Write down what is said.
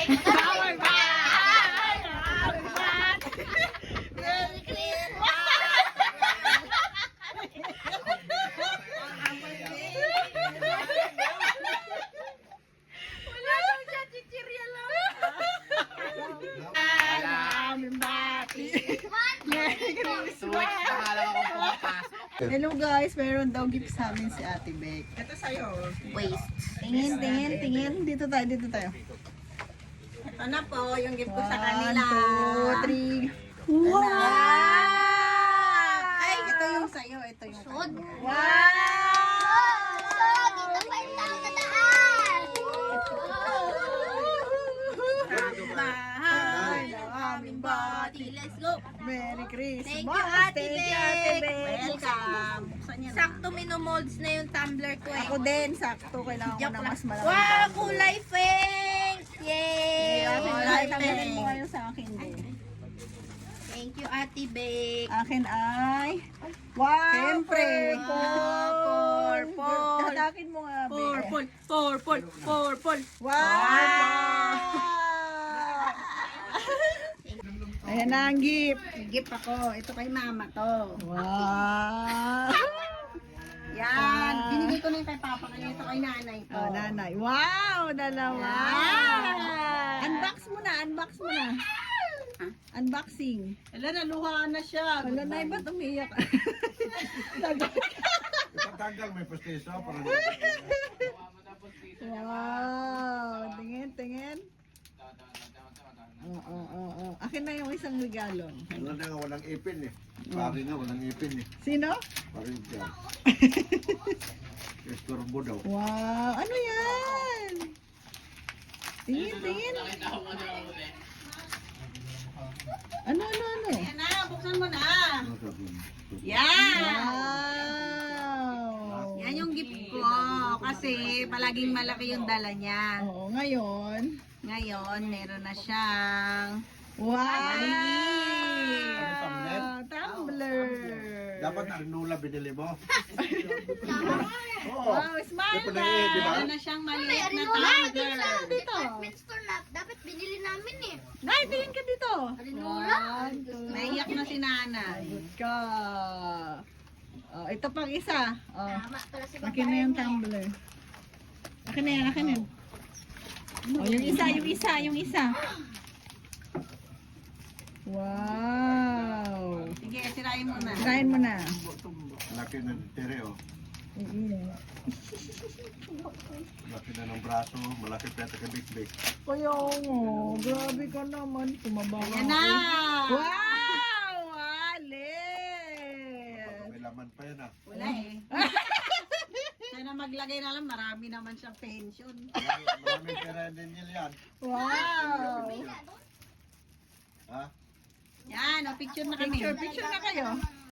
Bawal ba? Merry Christmas! Wala lang siya, chichirya lang. Aming bati. Merry Christmas! Hello guys, meron daw gift sa amin si Ate Beck. Ito sa'yo. Waste. Tingin, tingin, tingin. Dito tayo, dito tayo. Ito na po, yung gift ko sa kanila. 1, 2, 3. Wow! Ay, ito yung sa'yo, ito yung Sod. Wow! Dito pa yung tao na taas. Bahay ng aming bati. Let's go. Merry Christmas. Thank you, Ate Thank you, Beck. Ate Beck. welcome. Buksan niya na. Sakto minomolds na yung tumbler ko eh. Ako din, sakto. Kailangan ko Joke na lang. mas malaki. Wow, kulay fangs! Yay! Akin, Kulay tanggalin mo pink. ngayon sa akin din. Thank you, Ate Beck. Akin ay... Wow! Siyempre. Purple! Hatakin mo nga, Be. Purple. Wow! Ayan na ang gift. Gift ako. Ito kay mama to. Wow! Yan. Binigay ko na yung kay papa kanina. Ito kay nanay ko. Oh, nanay. Wow! Dalawa! Wow! Unbox mo na, unbox mo na. Unboxing. Wala, naluha na siya. Wala na, ba't umiiyak? Ipatanggal may pastiso para Wow! Tingin, tingin. Oo. Akin na yung isang regalo. wala na nga walang ipin eh. Pari nga walang ipin eh. Sino? Pari dyan. Estorbo daw. Wow! Ano yan? Tingin, tingin. Ano? Yan na, buksan mo na. Ano sabi mo? Yan. Wow! Yan yung gift ko. Kasi palaging malaki yung dala niya. Oo, ngayon. Ngayon, meron na siyang Wow! Tumbler? Tumbler! Dapat Arnula binili mo. Oo. Wow, smile Ito na eh, di ba? meron na siyang maliit na Dito tumbler. sa department store na dapat binili namin eh. Nay, tingin ka dito. Arinola? Naiyak na si nanay. Good ka. Oh, ito pang isa. Oh, Tama pala si akin na yung tumbler. Akin na yan, akin na yan. Oh, yung isa. Wow. Sige, sirain mo na. Tirahin mo na. Laki na ng tere oh. Laki na ng braso. Malaki pa ito kabik-bik. Kaya mo, grabe ka naman. Tumaba ka. Yan na! Wow! Alit! May laman pa yan ah. Wala eh. Sana maglagay na lang, marami naman siyang pension. Maraming pera din yan. Wow! Ha? Yan, o picture na kami. Picture na kayo.